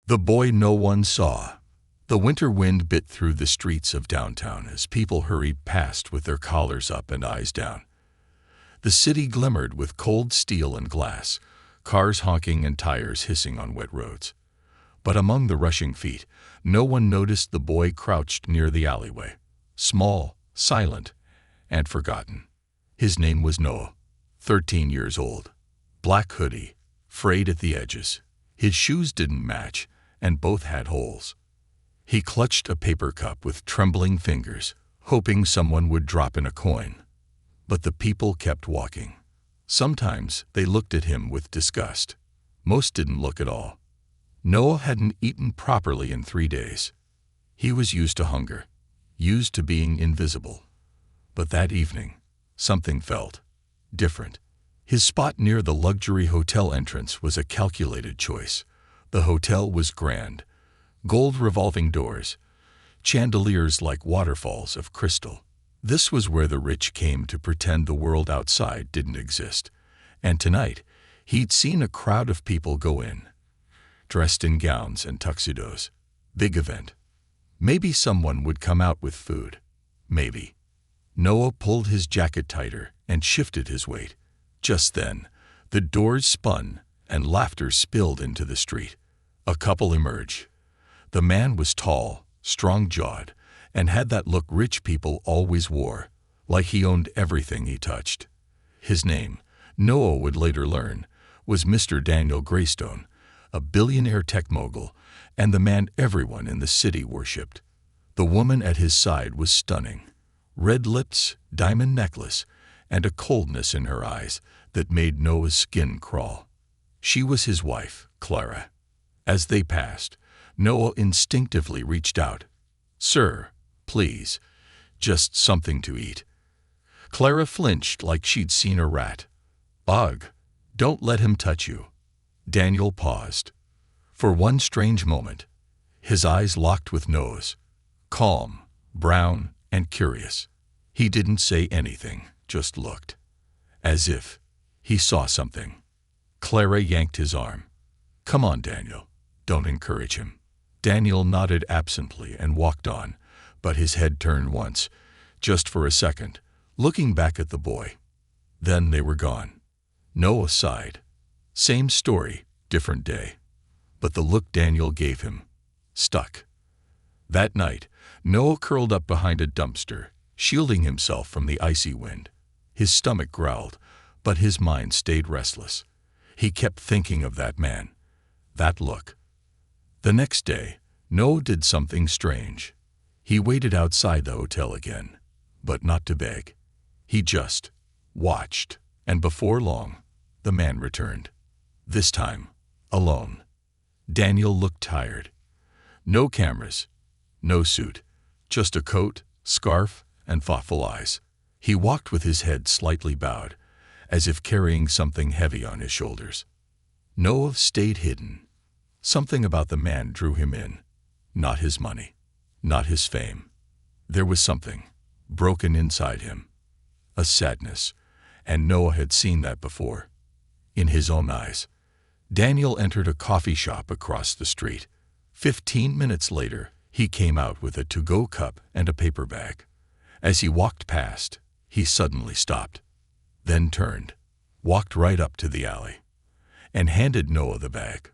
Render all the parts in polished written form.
The boy no one saw. The winter wind bit through the streets of downtown as people hurried past with their collars up and eyes down. The city glimmered with cold steel and glass, cars honking and tires hissing on wet roads. But among the rushing feet, no one noticed the boy crouched near the alleyway, small, silent, and forgotten. His name was Noah, 13 years old. Black hoodie, frayed at the edges. His shoes didn't match, and both had holes. He clutched a paper cup with trembling fingers, hoping someone would drop in a coin. But the people kept walking. Sometimes they looked at him with disgust. Most didn't look at all. Noah hadn't eaten properly in 3 days. He was used to hunger, used to being invisible. But that evening, something felt different. His spot near the luxury hotel entrance was a calculated choice. The hotel was grand. Gold revolving doors, chandeliers like waterfalls of crystal. This was where the rich came to pretend the world outside didn't exist. And tonight, he'd seen a crowd of people go in, dressed in gowns and tuxedos. Big event. Maybe someone would come out with food. Maybe. Noah pulled his jacket tighter and shifted his weight. Just then, the doors spun and laughter spilled into the street. A couple emerged. The man was tall, strong-jawed, and had that look rich people always wore, like he owned everything he touched. His name, Noah would later learn, was Mr. Daniel Greystone, a billionaire tech mogul, and the man everyone in the city worshipped. The woman at his side was stunning. Red lips, diamond necklace, and a coldness in her eyes that made Noah's skin crawl. She was his wife, Clara. As they passed, Noah instinctively reached out. "Sir, please, just something to eat." Clara flinched like she'd seen a rat. "Ugh, don't let him touch you." Daniel paused. For one strange moment, his eyes locked with Noah's, calm, brown, and curious. He didn't say anything, just looked. As if he saw something. Clara yanked his arm. "Come on, Daniel. Don't encourage him." Daniel nodded absently and walked on, but his head turned once, just for a second, looking back at the boy. Then they were gone. Noah sighed. Same story, different day. But the look Daniel gave him stuck. That night, Noah curled up behind a dumpster, shielding himself from the icy wind. His stomach growled, but his mind stayed restless. He kept thinking of that man, that look. The next day, Noah did something strange. He waited outside the hotel again, but not to beg. He just watched, and before long, the man returned. This time, alone. Daniel looked tired. No cameras, no suit, just a coat, scarf, and thoughtful eyes. He walked with his head slightly bowed, as if carrying something heavy on his shoulders. Noah stayed hidden. Something about the man drew him in. Not his money, not his fame. There was something broken inside him. A sadness, and Noah had seen that before. In his own eyes. Daniel entered a coffee shop across the street. 15 minutes later, he came out with a to-go cup and a paper bag. As he walked past, he suddenly stopped, then turned, walked right up to the alley, and handed Noah the bag.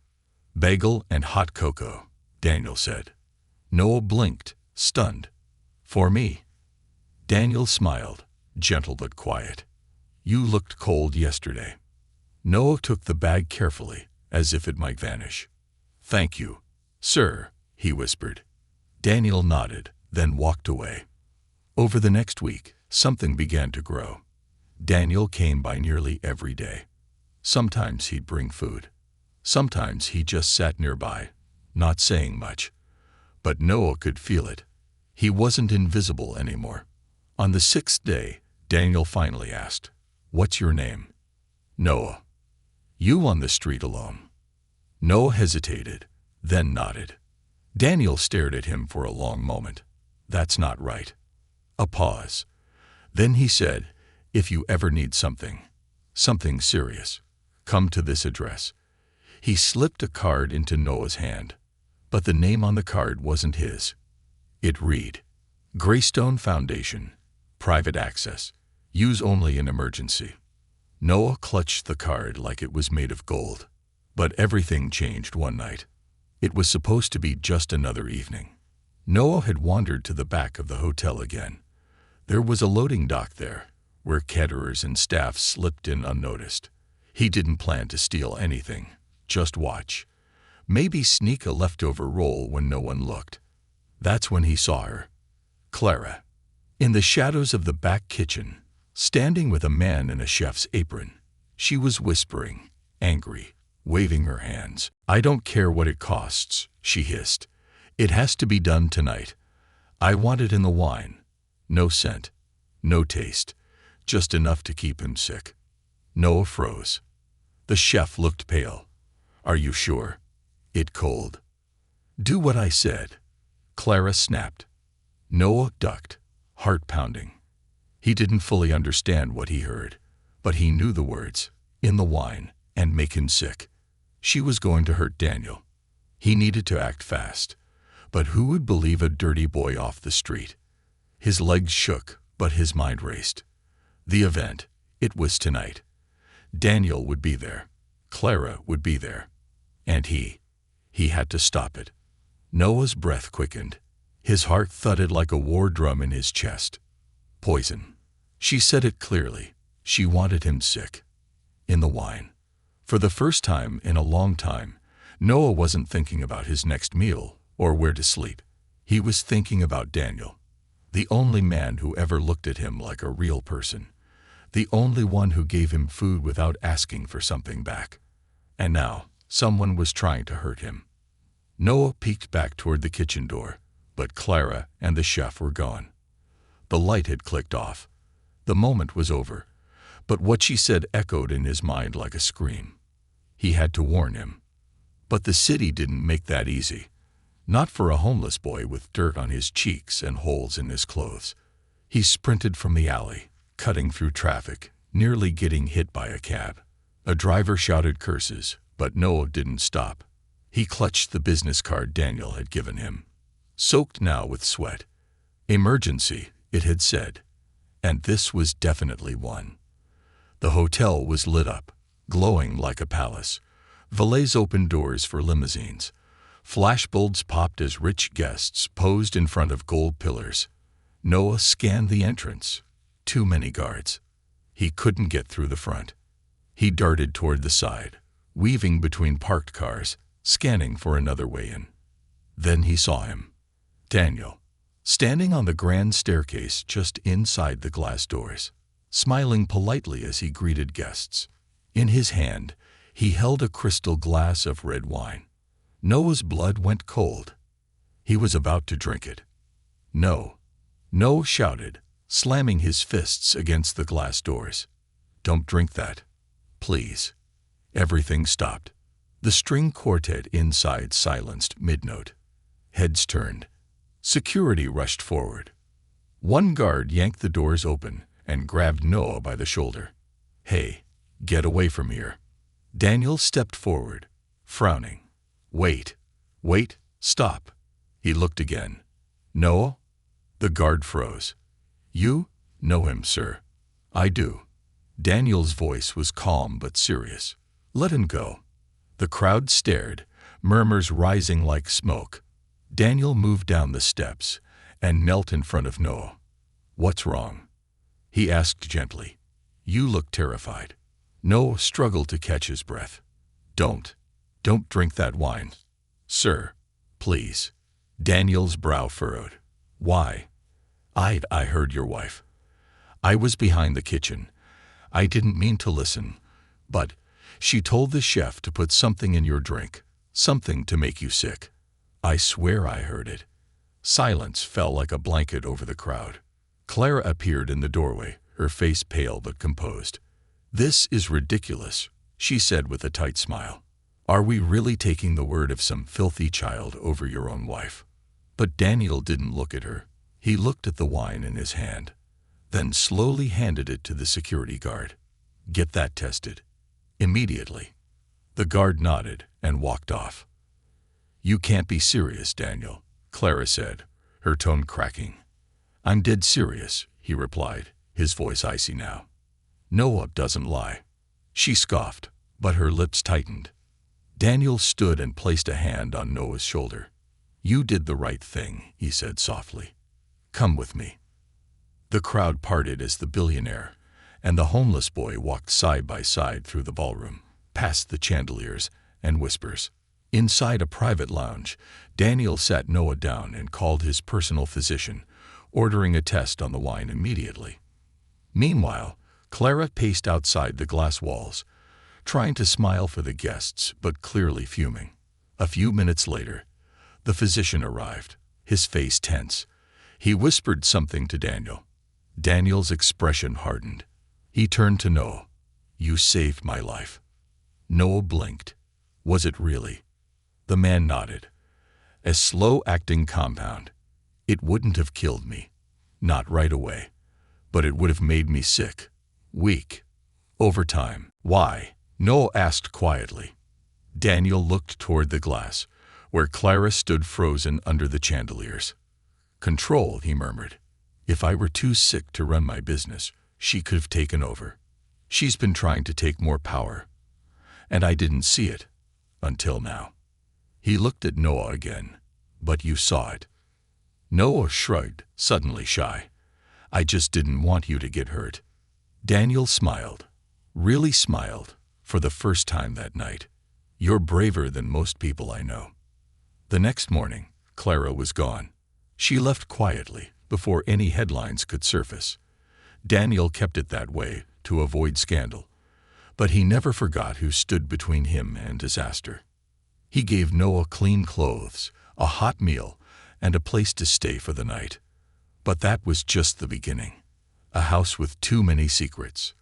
"Bagel and hot cocoa," Daniel said. Noah blinked, stunned. "For me?" Daniel smiled, gentle but quiet. "You looked cold yesterday." Noah took the bag carefully, as if it might vanish. "Thank you, sir," he whispered. Daniel nodded, then walked away. Over the next week, something began to grow. Daniel came by nearly every day. Sometimes he'd bring food. Sometimes he just sat nearby, not saying much. But Noah could feel it. He wasn't invisible anymore. On the 6th day, Daniel finally asked, "What's your name?" "Noah." "You on the street alone?" Noah hesitated, then nodded. Daniel stared at him for a long moment. "That's not right." A pause. Then he said, "If you ever need something serious, come to this address." He slipped a card into Noah's hand. But the name on the card wasn't his. It read, Greystone Foundation, private access, use only in emergency. Noah clutched the card like it was made of gold. But everything changed one night. It was supposed to be just another evening. Noah had wandered to the back of the hotel again. There was a loading dock there, where caterers and staff slipped in unnoticed. He didn't plan to steal anything, just watch. Maybe sneak a leftover roll when no one looked. That's when he saw her, Clara, in the shadows of the back kitchen, standing with a man in a chef's apron. She was whispering, angry, waving her hands. I don't care what it costs, she hissed. It has to be done tonight. I want it in the wine. No scent, no taste, just enough to keep him sick. Noah froze. The chef looked pale. Are you sure? It cold. Do what I said. Clara snapped. Noah ducked, heart pounding. He didn't fully understand what he heard, but he knew the words, in the wine, and make him sick. She was going to hurt Daniel. He needed to act fast. But who would believe a dirty boy off the street? His legs shook, but his mind raced. The event, it was tonight. Daniel would be there. Clara would be there. And he had to stop it. Noah's breath quickened. His heart thudded like a war drum in his chest. Poison. She said it clearly. She wanted him sick. In the wine. For the first time in a long time, Noah wasn't thinking about his next meal or where to sleep. He was thinking about Daniel, the only man who ever looked at him like a real person, the only one who gave him food without asking for something back. And now, someone was trying to hurt him. Noah peeked back toward the kitchen door, but Clara and the chef were gone. The light had clicked off. The moment was over, but what she said echoed in his mind like a scream. He had to warn him. But the city didn't make that easy. Not for a homeless boy with dirt on his cheeks and holes in his clothes. He sprinted from the alley, cutting through traffic, nearly getting hit by a cab. A driver shouted curses, but Noah didn't stop. He clutched the business card Daniel had given him, soaked now with sweat. Emergency, it had said. And this was definitely one. The hotel was lit up, glowing like a palace. Valets opened doors for limousines. Flashbulbs popped as rich guests posed in front of gold pillars. Noah scanned the entrance. Too many guards. He couldn't get through the front. He darted toward the side, weaving between parked cars, scanning for another way in. Then he saw him. Daniel, standing on the grand staircase just inside the glass doors, smiling politely as he greeted guests. In his hand, he held a crystal glass of red wine. Noah's blood went cold. He was about to drink it. No. Noah shouted, slamming his fists against the glass doors. Don't drink that. Please. Everything stopped. The string quartet inside silenced mid-note. Heads turned. Security rushed forward. One guard yanked the doors open and grabbed Noah by the shoulder. Hey, get away from here. Daniel stepped forward, frowning. Wait, stop. He looked again. Noah? The guard froze. You know him, sir. I do. Daniel's voice was calm but serious. Let him go. The crowd stared, murmurs rising like smoke. Daniel moved down the steps and knelt in front of Noah. What's wrong? He asked gently. You look terrified. Noah struggled to catch his breath. Don't drink that wine. Sir, please. Daniel's brow furrowed. Why? I heard your wife. I was behind the kitchen. I didn't mean to listen, but she told the chef to put something in your drink, something to make you sick. I swear I heard it. Silence fell like a blanket over the crowd. Clara appeared in the doorway, her face pale but composed. This is ridiculous, she said with a tight smile. Are we really taking the word of some filthy child over your own wife? But Daniel didn't look at her. He looked at the wine in his hand, then slowly handed it to the security guard. Get that tested. Immediately. The guard nodded and walked off. You can't be serious, Daniel, Clara said, her tone cracking. I'm dead serious, he replied, his voice icy now. Noah doesn't lie. She scoffed, but her lips tightened. Daniel stood and placed a hand on Noah's shoulder. You did the right thing, he said softly. Come with me. The crowd parted as the billionaire and the homeless boy walked side by side through the ballroom, past the chandeliers and whispers. Inside a private lounge, Daniel sat Noah down and called his personal physician, ordering a test on the wine immediately. Meanwhile, Clara paced outside the glass walls, trying to smile for the guests but clearly fuming. A few minutes later, the physician arrived, his face tense. He whispered something to Daniel. Daniel's expression hardened. He turned to Noah. You saved my life. Noah blinked. Was it really? The man nodded. A slow-acting compound. It wouldn't have killed me. Not right away. But it would have made me sick. Weak. Over time. Why? Noah asked quietly. Daniel looked toward the glass, where Clara stood frozen under the chandeliers. Control, he murmured. If I were too sick to run my business, she could have taken over. She's been trying to take more power. And I didn't see it. Until now. He looked at Noah again. But you saw it. Noah shrugged, suddenly shy. I just didn't want you to get hurt. Daniel smiled. Really smiled. For the first time that night. You're braver than most people I know. The next morning, Clara was gone. She left quietly, before any headlines could surface. Daniel kept it that way, to avoid scandal. But he never forgot who stood between him and disaster. He gave Noah clean clothes, a hot meal, and a place to stay for the night. But that was just the beginning. A house with too many secrets.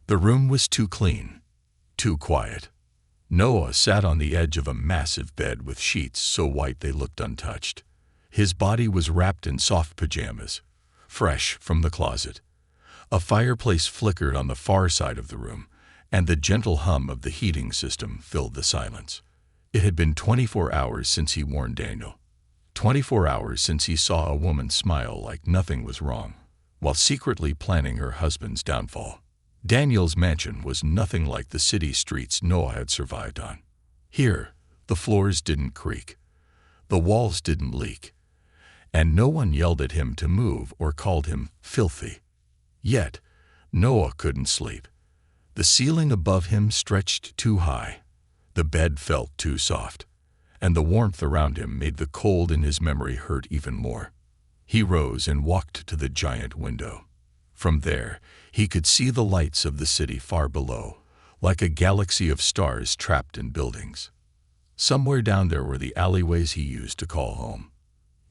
The room was too clean, too quiet. Noah sat on the edge of a massive bed with sheets so white they looked untouched. His body was wrapped in soft pajamas, fresh from the closet. A fireplace flickered on the far side of the room, and the gentle hum of the heating system filled the silence. It had been 24 hours since he warned Daniel. 24 hours since he saw a woman smile like nothing was wrong, while secretly planning her husband's downfall. Daniel's mansion was nothing like the city streets Noah had survived on. Here, the floors didn't creak. The walls didn't leak. And no one yelled at him to move or called him filthy. Yet, Noah couldn't sleep. The ceiling above him stretched too high. The bed felt too soft. And the warmth around him made the cold in his memory hurt even more. He rose and walked to the giant window. From there, he could see the lights of the city far below, like a galaxy of stars trapped in buildings. Somewhere down there were the alleyways he used to call home.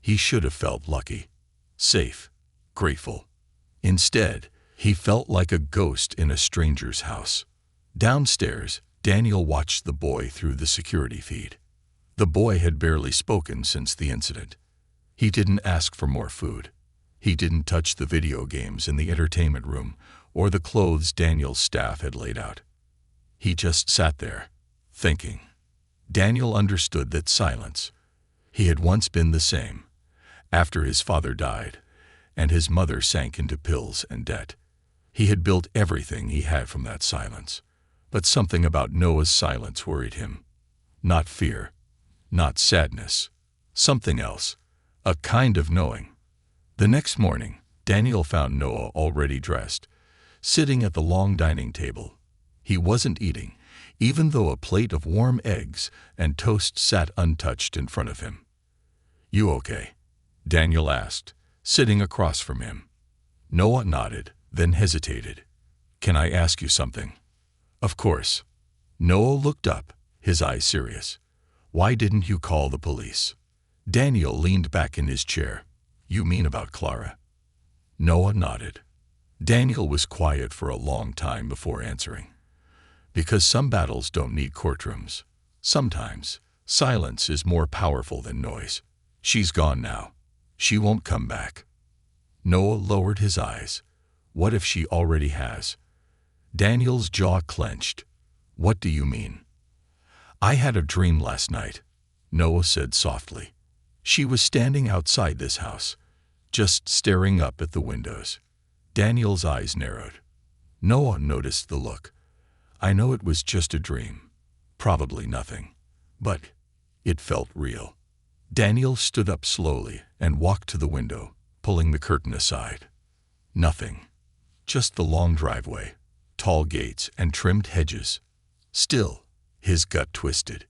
He should have felt lucky, safe, grateful. Instead, he felt like a ghost in a stranger's house. Downstairs, Daniel watched the boy through the security feed. The boy had barely spoken since the incident. He didn't ask for more food. He didn't touch the video games in the entertainment room or the clothes Daniel's staff had laid out. He just sat there, thinking. Daniel understood that silence. He had once been the same. After his father died, and his mother sank into pills and debt, he had built everything he had from that silence. But something about Noah's silence worried him. Not fear, not sadness, something else, a kind of knowing. The next morning, Daniel found Noah already dressed, sitting at the long dining table. He wasn't eating, even though a plate of warm eggs and toast sat untouched in front of him. You okay? Daniel asked, sitting across from him. Noah nodded, then hesitated. Can I ask you something? Of course. Noah looked up, his eyes serious. Why didn't you call the police? Daniel leaned back in his chair. You mean about Clara? Noah nodded. Daniel was quiet for a long time before answering. Because some battles don't need courtrooms. Sometimes, silence is more powerful than noise. She's gone now. She won't come back. Noah lowered his eyes. What if she already has? Daniel's jaw clenched. What do you mean? I had a dream last night. Noah said softly. She was standing outside this house, just staring up at the windows. Daniel's eyes narrowed. Noah noticed the look. I know it was just a dream. Probably nothing. But it felt real. Daniel stood up slowly and walked to the window, pulling the curtain aside. Nothing. Just the long driveway, tall gates, and trimmed hedges. Still, his gut twisted.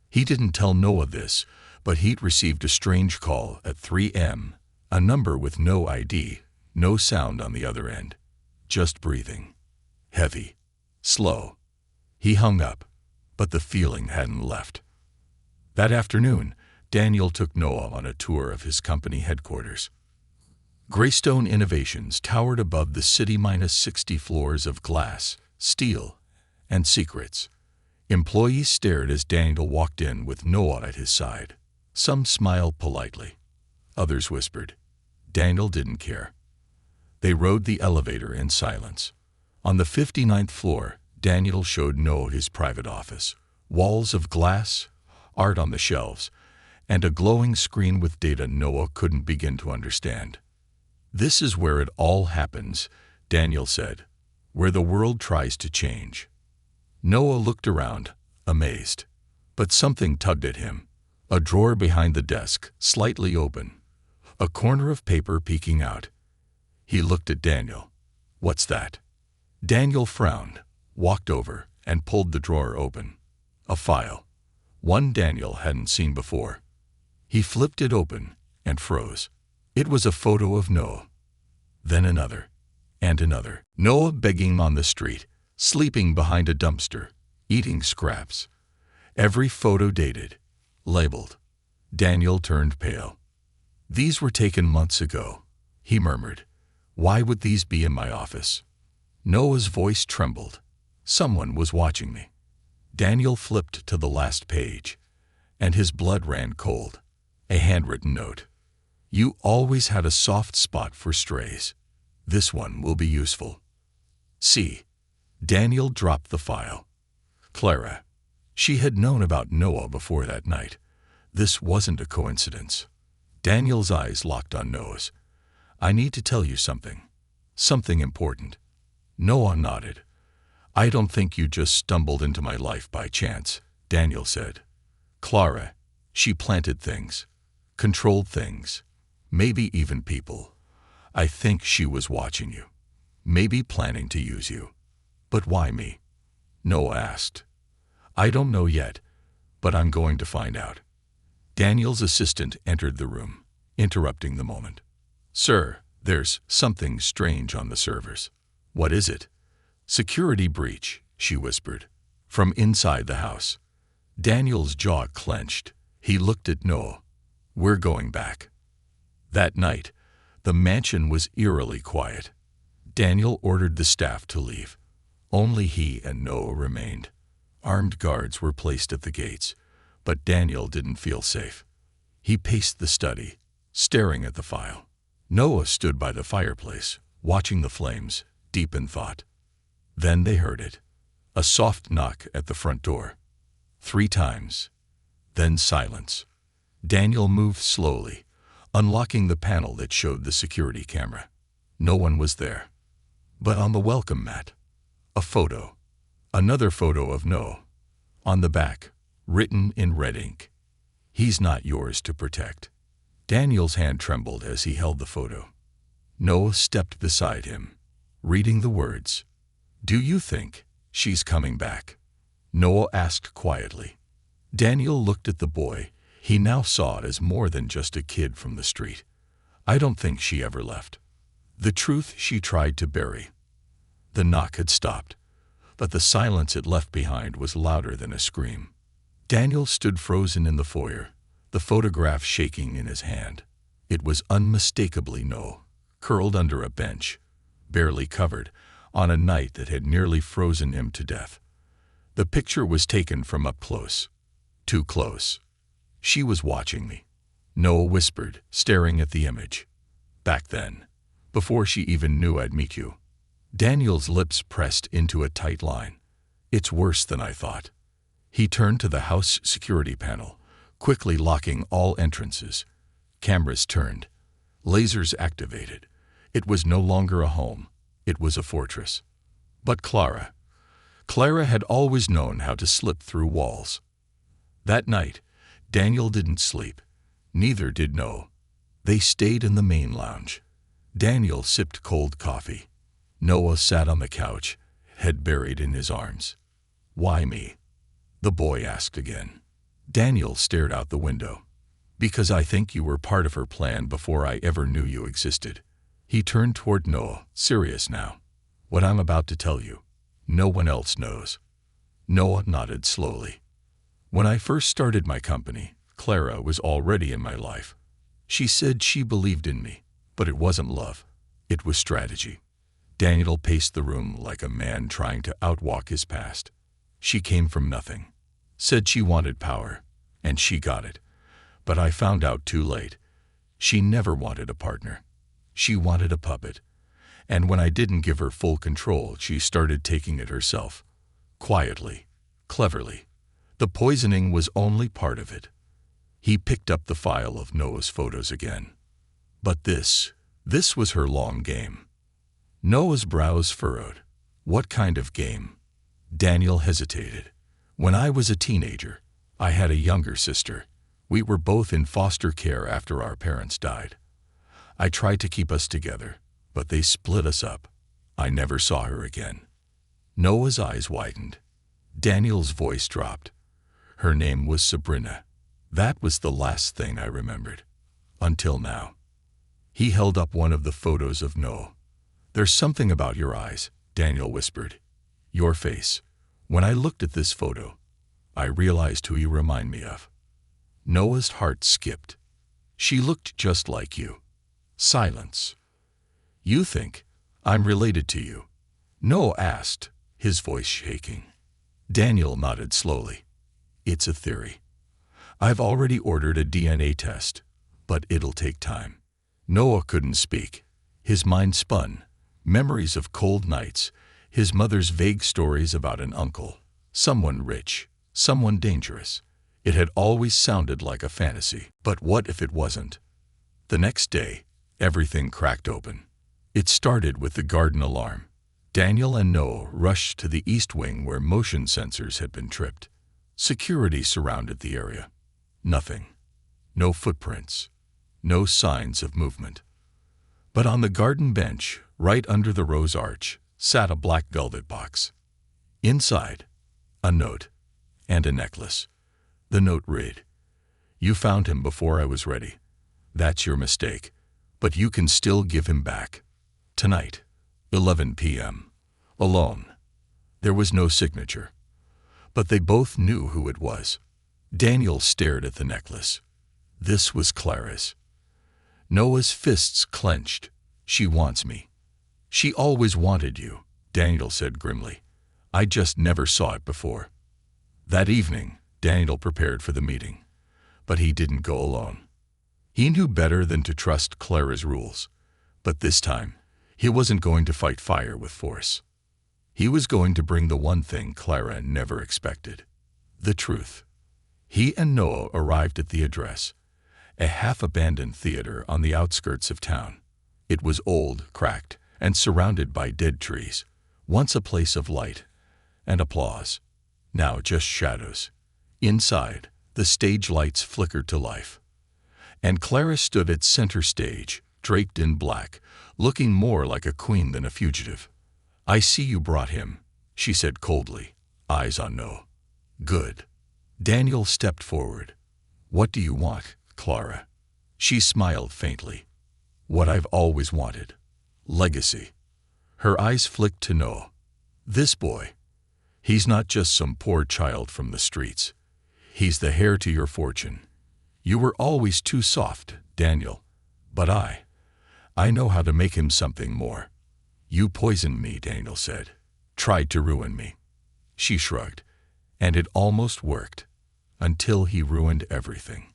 He didn't tell Noah this, but he'd received a strange call at 3 a.m., a number with no ID, no sound on the other end. Just breathing. Heavy. Slow. He hung up, but the feeling hadn't left. That afternoon, Daniel took Noah on a tour of his company headquarters. Greystone Innovations towered above the city -60 floors of glass, steel, and secrets. Employees stared as Daniel walked in with Noah at his side. Some smiled politely. Others whispered. Daniel didn't care. They rode the elevator in silence. On the 59th floor, Daniel showed Noah his private office. Walls of glass, art on the shelves, and a glowing screen with data Noah couldn't begin to understand. This is where it all happens, Daniel said, where the world tries to change. Noah looked around, amazed. But something tugged at him. A drawer behind the desk, slightly open. A corner of paper peeking out. He looked at Daniel. What's that? Daniel frowned, walked over, and pulled the drawer open. A file. One Daniel hadn't seen before. He flipped it open and froze. It was a photo of Noah. Then another, and another. Noah begging on the street, sleeping behind a dumpster, eating scraps. Every photo dated, labeled. Daniel turned pale. These were taken months ago, he murmured. Why would these be in my office? Noah's voice trembled. Someone was watching me. Daniel flipped to the last page, and his blood ran cold. A handwritten note. You always had a soft spot for strays. This one will be useful. See. Daniel dropped the file. Clara. She had known about Noah before that night. This wasn't a coincidence. Daniel's eyes locked on Noah's. I need to tell you something. Something important. Noah nodded. I don't think you just stumbled into my life by chance, Daniel said. Clara, she planted things, controlled things, maybe even people. I think she was watching you, maybe planning to use you. But why me? Noah asked. I don't know yet, but I'm going to find out. Daniel's assistant entered the room, interrupting the moment. Sir, there's something strange on the servers. What is it? Security breach, she whispered, from inside the house. Daniel's jaw clenched. He looked at Noah. We're going back. That night, the mansion was eerily quiet. Daniel ordered the staff to leave. Only he and Noah remained. Armed guards were placed at the gates, but Daniel didn't feel safe. He paced the study, staring at the file. Noah stood by the fireplace, watching the flames, deep in thought. Then they heard it. A soft knock at the front door. 3 times. Then silence. Daniel moved slowly, unlocking the panel that showed the security camera. No one was there. But on the welcome mat, a photo. Another photo of Noah. On the back, written in red ink. He's not yours to protect. Daniel's hand trembled as he held the photo. Noah stepped beside him, reading the words. Do you think she's coming back? Noah asked quietly. Daniel looked at the boy. He now saw it as more than just a kid from the street. I don't think she ever left. The truth she tried to bury. The knock had stopped, but the silence it left behind was louder than a scream. Daniel stood frozen in the foyer, the photograph shaking in his hand. It was unmistakably Noah, curled under a bench, barely covered, on a night that had nearly frozen him to death. The picture was taken from up close. Too close. She was watching me, Noah whispered, staring at the image. Back then, before she even knew I'd meet you. Daniel's lips pressed into a tight line. It's worse than I thought. He turned to the house security panel, quickly locking all entrances. Cameras turned. Lasers activated. It was no longer a home. It was a fortress. But Clara had always known how to slip through walls. That night, Daniel didn't sleep. Neither did Noah. They stayed in the main lounge. Daniel sipped cold coffee. Noah sat on the couch, head buried in his arms. "Why me?" the boy asked again. Daniel stared out the window. "Because I think you were part of her plan before I ever knew you existed." He turned toward Noah, serious now. "What I'm about to tell you, no one else knows." Noah nodded slowly. "When I first started my company, Clara was already in my life. She said she believed in me, but it wasn't love. It was strategy." Daniel paced the room like a man trying to outwalk his past. "She came from nothing. Said she wanted power, and she got it. But I found out too late. She never wanted a partner. She wanted a puppet. And when I didn't give her full control, she started taking it herself. Quietly, cleverly. The poisoning was only part of it." He picked up the file of Noah's photos again. "But this was her long game." Noah's brows furrowed. "What kind of game?" Daniel hesitated. "When I was a teenager, I had a younger sister. We were both in foster care after our parents died. I tried to keep us together, but they split us up. I never saw her again." Noah's eyes widened. Daniel's voice dropped. "Her name was Sabrina. That was the last thing I remembered. Until now." He held up one of the photos of Noah. "There's something about your eyes," Daniel whispered. "Your face. When I looked at this photo, I realized who you remind me of." Noah's heart skipped. "She looked just like you." Silence. "You think I'm related to you?" Noah asked, his voice shaking. Daniel nodded slowly. "It's a theory. I've already ordered a DNA test, but it'll take time." Noah couldn't speak. His mind spun. Memories of cold nights, his mother's vague stories about an uncle, someone rich, someone dangerous. It had always sounded like a fantasy, but what if it wasn't? The next day, everything cracked open. It started with the garden alarm. Daniel and Noah rushed to the east wing where motion sensors had been tripped. Security surrounded the area. Nothing. No footprints. No signs of movement. But on the garden bench, right under the rose arch, sat a black velvet box. Inside, a note and a necklace. The note read, "You found him before I was ready. That's your mistake, but you can still give him back. Tonight, 11 p.m. Alone." There was no signature, but they both knew who it was. Daniel stared at the necklace. This was Clara's. Noah's fists clenched. "She wants me." "She always wanted you," Daniel said grimly. "I just never saw it before." That evening, Daniel prepared for the meeting, but he didn't go alone. He knew better than to trust Clara's rules, but this time, he wasn't going to fight fire with force. He was going to bring the one thing Clara never expected: the truth. He and Noah arrived at the address, a half-abandoned theater on the outskirts of town. It was old, cracked, and surrounded by dead trees, once a place of light and applause. Now just shadows. Inside, the stage lights flickered to life. And Clara stood at center stage, draped in black, looking more like a queen than a fugitive. "I see you brought him," she said coldly, eyes on Noah. "Good." Daniel stepped forward. "What do you want, Clara?" She smiled faintly. "What I've always wanted. Legacy." Her eyes flicked to Noah. "This boy. He's not just some poor child from the streets. He's the heir to your fortune. You were always too soft, Daniel. But I know how to make him something more." "You poisoned me," Daniel said. "Tried to ruin me." She shrugged. "And it almost worked. Until he ruined everything."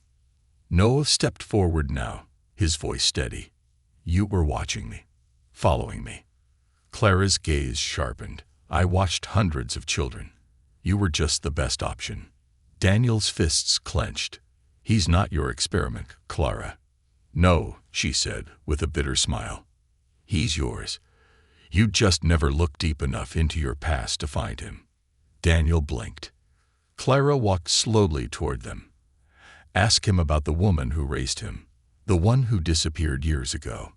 Noah stepped forward now, his voice steady. "You were watching me. Following me." Clara's gaze sharpened. "I watched hundreds of children. You were just the best option." Daniel's fists clenched. He's not your experiment, Clara. No, she said with a bitter smile. He's yours. You just never looked deep enough into your past to find him. Daniel blinked. Clara walked slowly toward them. Ask him about the woman who raised him, the one who disappeared years ago,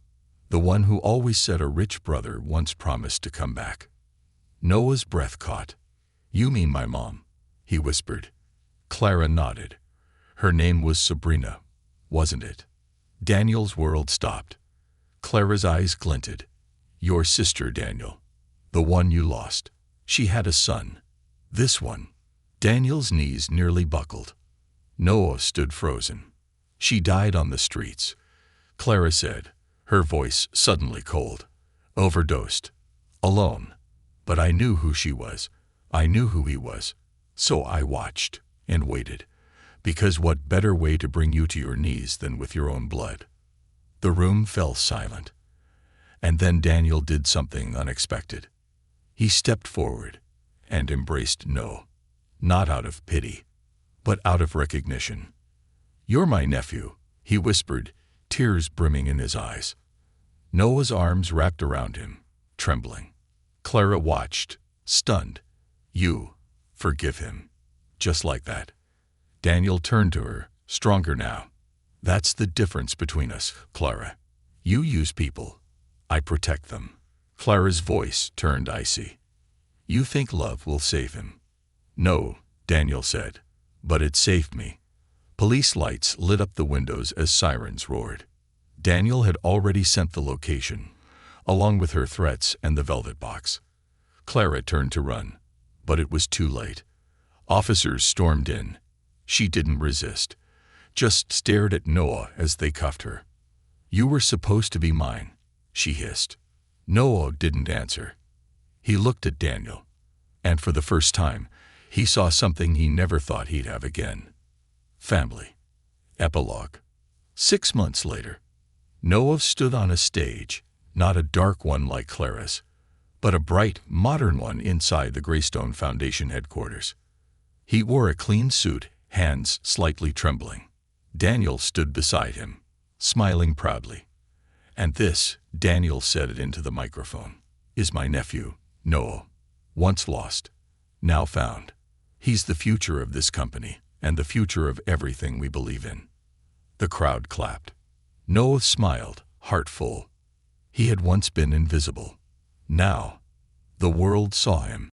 the one who always said a rich brother once promised to come back. Noah's breath caught. You mean my mom, he whispered. Clara nodded. Her name was Sabrina, wasn't it? Daniel's world stopped. Clara's eyes glinted. Your sister, Daniel. The one you lost. She had a son. This one. Daniel's knees nearly buckled. Noah stood frozen. She died on the streets, Clara said, her voice suddenly cold. Overdosed. Alone. But I knew who she was. I knew who he was. So I watched and waited. Because what better way to bring you to your knees than with your own blood? The room fell silent. And then Daniel did something unexpected. He stepped forward and embraced Noah, not out of pity, but out of recognition. You're my nephew, he whispered, tears brimming in his eyes. Noah's arms wrapped around him, trembling. Clara watched, stunned. You forgive him. Just like that. Daniel turned to her, stronger now. That's the difference between us, Clara. You use people. I protect them. Clara's voice turned icy. You think love will save him? No, Daniel said. But it saved me. Police lights lit up the windows as sirens roared. Daniel had already sent the location, along with her threats and the velvet box. Clara turned to run, but it was too late. Officers stormed in. She didn't resist, just stared at Noah as they cuffed her. You were supposed to be mine, she hissed. Noah didn't answer. He looked at Daniel, and for the first time, he saw something he never thought he'd have again. Family. Epilogue. 6 months later, Noah stood on a stage, not a dark one like Clara's, but a bright, modern one inside the Greystone Foundation headquarters. He wore a clean suit, hands slightly trembling. Daniel stood beside him, smiling proudly. And this, Daniel said it into the microphone, is my nephew, Noah. Once lost, now found. He's the future of this company and the future of everything we believe in. The crowd clapped. Noah smiled, heart full. He had once been invisible. Now, the world saw him.